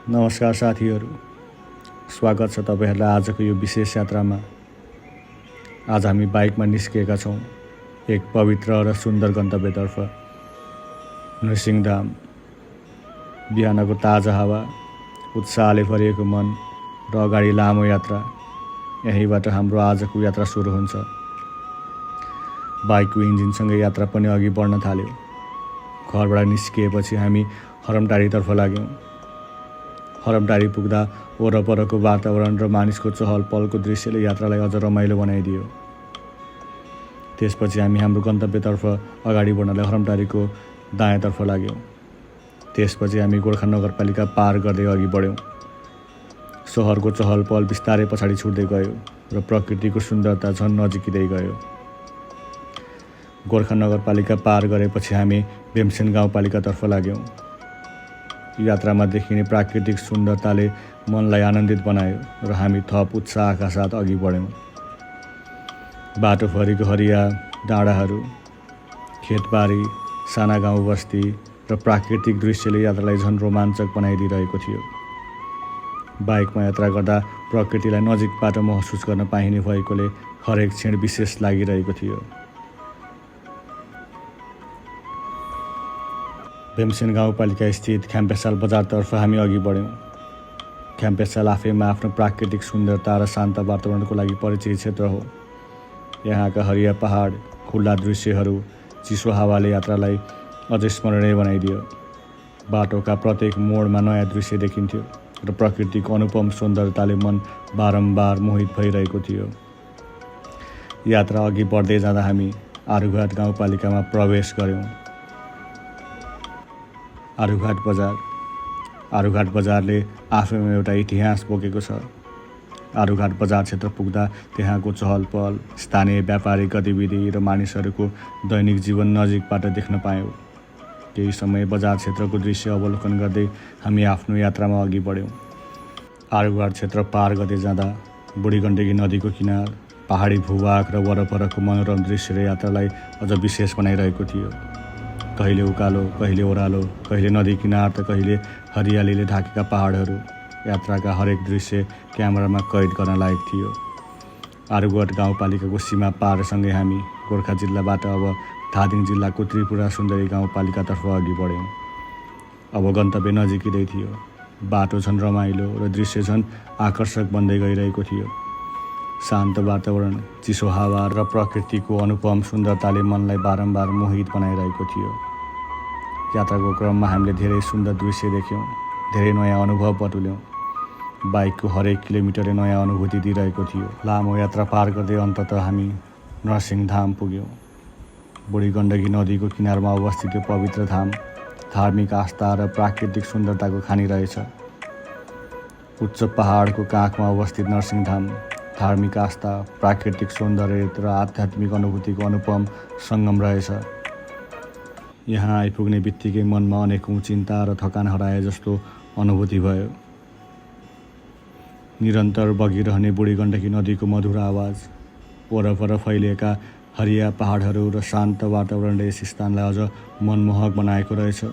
नमस्कार साथीहरू, स्वागत छ तपाईहरुलाई आजको यो विशेष यात्रामा। आज हामी बाइकमा निस्किएका छौँ एक पवित्र र सुन्दर गन्तव्यतर्फ, नृसिंहधाम। बिहानको ताजा हावा, उत्साहले भरिएको मन र अगाडि लामो यात्रा। यहीँबाट हाम्रो आजको यात्रा सुरु हुन्छ। बाइकको इन्जिनसँगै यात्रा पनि अघि बढ्न थाल्यो। घरबाट निस्किएपछि हामी हरमटारीतर्फ लाग्यौँ। हरमटारी पुग्दा वरपरको वातावरण र मानिसको चहल पहलको दृश्यले यात्रालाई अझ रमाइलो बनाइदियो। त्यसपछि हामी हाम्रो गन्तव्यतर्फ अगाडि बढ्नलाई हरमटारीको दायाँतर्फ लाग्यौँ। त्यसपछि हामी गोर्खा नगरपालिका पार गर्दै अघि बढ्यौँ। सहरको चहल पहल बिस्तारै पछाडि छुट्दै गयो र प्रकृतिको सुन्दरता झन् नजिकिँदै गयो। गोर्खा नगरपालिका पार गरेपछि हामी भीमसेन गाउँपालिकातर्फ लाग्यौँ। यात्रामा देखिने प्राकृतिक सुन्दरताले मनलाई आनन्दित बनायो र हामी थप उत्साहका साथ अघि बढ्यौँ। बाटोभरिको हरिया डाँडाहरू, खेतबारी, साना गाउँ बस्ती र प्राकृतिक दृश्यले यात्रालाई झन् रोमाञ्चक बनाइदिइरहेको थियो। बाइकमा यात्रा गर्दा प्रकृतिलाई नजिकबाट महसुस गर्न पाइने भएकोले हरेक क्षण विशेष लागिरहेको थियो। भीमसेन गाउँपालिका स्थित ख्याम्पेसाल बजारतर्फ हामी अघि बढ्यौँ। ख्याम्पेसाल आफैमा आफ्नो प्राकृतिक सुन्दरता र शान्त वातावरणको लागि परिचित क्षेत्र हो। यहाँका हरिया पहाड, खुल्ला दृश्यहरू, चिसो हावाले यात्रालाई अझै स्मरणीय बनाइदियो। बाटोका प्रत्येक मोडमा नयाँ दृश्य देखिन्थ्यो र प्रकृतिको अनुपम सुन्दरताले मन बारम्बार मोहित भइरहेको थियो। यात्रा अघि बढ्दै जाँदा हामी आरुघाट गाउँपालिकामा प्रवेश गऱ्यौँ। आरुघाट बजारले आफैमा एउटा इतिहास बोकेको छ। आरुघाट बजार क्षेत्र पुग्दा त्यहाँको चहल पहल, स्थानीय व्यापारिक गतिविधि र मानिसहरूको दैनिक जीवन नजिकबाट देख्न पायौँ। केही समय बजार क्षेत्रको दृश्य अवलोकन गर्दै हामी आफ्नो यात्रामा अघि बढ्यौँ। आरुघाट क्षेत्र पार गर्दै जाँदा बुढी गण्डकी नदीको किनार, पहाडी भूभाग र वरपरको मनोरम दृश्यले यात्रालाई अझ विशेष बनाइरहेको थियो। कहिले उकालो, कहिले ओह्रालो, कहिले नदी किनार त कहिले हरियालीले ढाकेका पहाडहरू। यात्राका हरेक दृश्य क्यामेरामा कैद गर्न लायक थियो। आरुघाट गाउँपालिकाको सीमा पारसँगै हामी गोर्खा जिल्लाबाट अब धादिङ जिल्लाको त्रिपुरा सुन्दरी गाउँपालिकातर्फ अघि बढ्यौँ। अब गन्तव्य नजिकिँदै थियो। बाटो झन् रमाइलो र दृश्य झन् आकर्षक बन्दै गइरहेको थियो। शान्त वातावरण, चिसो हावा र प्रकृतिको अनुपम सुन्दरताले मनलाई बारम्बार मोहित बनाइरहेको थियो। यात्राको क्रममा हामीले धेरै सुन्दर दृश्य देख्यौँ, धेरै नयाँ अनुभव बटुल्यौँ। बाइकको हरेक किलोमिटरले नयाँ अनुभूति दिइरहेको थियो। लामो यात्रा पार गर्दै अन्ततः हामी नृसिंहधाम पुग्यौँ। बुढी गण्डकी नदीको किनारमा अवस्थित यो पवित्र धाम धार्मिक आस्था र प्राकृतिक सुन्दरताको खानी रहेछ। उच्च पहाडको काखमा अवस्थित नृसिंहधाम धार्मिक आस्था, प्राकृतिक सौन्दर्य र आध्यात्मिक अनुभूतिको अनुपम सङ्गम रहेछ। यहाँ आइपुग्ने बित्तिकै मनमा अनेकौँ चिन्ता र थकान हराए जस्तो अनुभूति भयो। निरन्तर बगिरहने बुढी गण्डकी नदीको मधुर आवाज, वरपर फैलिएका हरिया पहाडहरू र शान्त वातावरणले यस स्थानलाई अझ मनमोहक बनाएको रहेछ।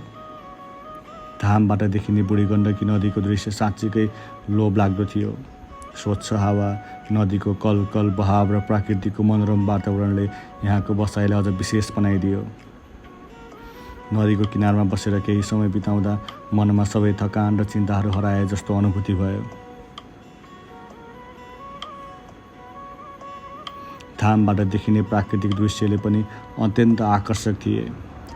धामबाट देखिने बुढी गण्डकी नदीको दृश्य साँच्चीकै लोभलाग्दो थियो। स्वच्छ हावा, नदीको कलकल बहाव र प्राकृतिकको मनोरम वातावरणले यहाँको बसाइलाई अझ विशेष बनाइदियो। नदीको किनारमा बसेर केही समय बिताउँदा मनमा सबै थकान र चिन्ताहरू हराए जस्तो अनुभूति भयो। धामबाट देखिने प्राकृतिक दृश्यले पनि अत्यन्त आकर्षक थिए।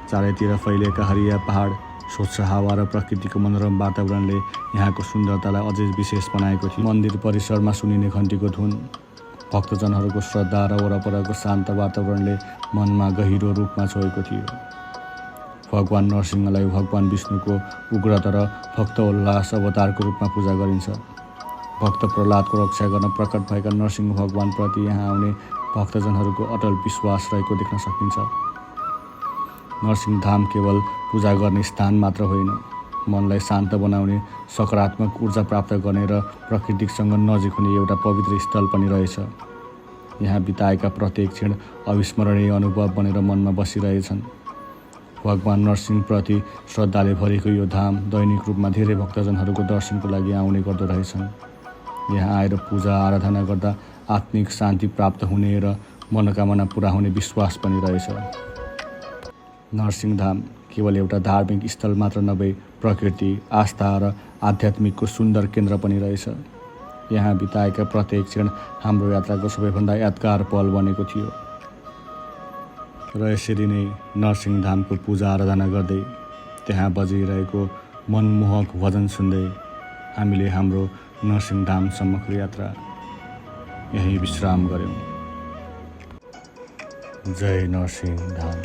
चारैतिर फैलिएका हरिया पहाड, स्वच्छ हावा र प्रकृतिको मनोरम वातावरणले यहाँको सुन्दरतालाई अझै विशेष बनाएको थियो। मन्दिर परिसरमा सुनिने घन्टीको धुन, भक्तजनहरूको श्रद्धा र वरपरको शान्त वातावरणले मनमा गहिरो रूपमा छोएको थियो। भगवान नरसिंहलाई भगवान विष्णुको उग्र तर भक्त उल्लास अवतारको रूपमा पूजा गरिन्छ। भक्त प्रह्लादको रक्षा गर्न प्रकट भएका नरसिंह भगवानप्रति यहाँ आउने भक्तजनहरूको अटल विश्वास रहेको देख्न सकिन्छ। नरसिंहधाम केवल पूजा गर्ने स्थान मात्र होइन, मनलाई शान्त बनाउने, सकारात्मक ऊर्जा प्राप्त गर्ने र प्रकृतिसँग नजिक हुने एउटा पवित्र स्थल पनि रहेछ। यहाँ बिताएका प्रत्येक क्षण अविस्मरणीय अनुभव बनेर मनमा बसिरहेछन्। भगवान नरसिंहप्रति श्रद्धाले भरेको यो धाम दैनिक रूपमा धेरै भक्तजनहरूको दर्शनको लागि आउने गर्दो रहेछन्। यहाँ आएर पूजा आराधना गर्दा आत्मिक शान्ति प्राप्त हुने र मनोकामना पुरा हुने विश्वास पनि रहेछ। नरसिंहधाम केवल एउटा धार्मिक स्थल मात्र नभई प्रकृति, आस्था र आध्यात्मिकको सुन्दर केन्द्र पनि रहेछ। यहाँ बिताएका प्रत्येक क्षण हाम्रो यात्राको सबैभन्दा यादगार पल बनेको थियो। र यसरी नै नरसिंहधामको पूजा आराधना गर्दै त्यहाँ बजिरहेको मनमोहक भजन सुन्दै हामीले हाम्रो नरसिंहधामसम्मको यात्रा यहीँ विश्राम गऱ्यौँ। जय नरसिंहधाम।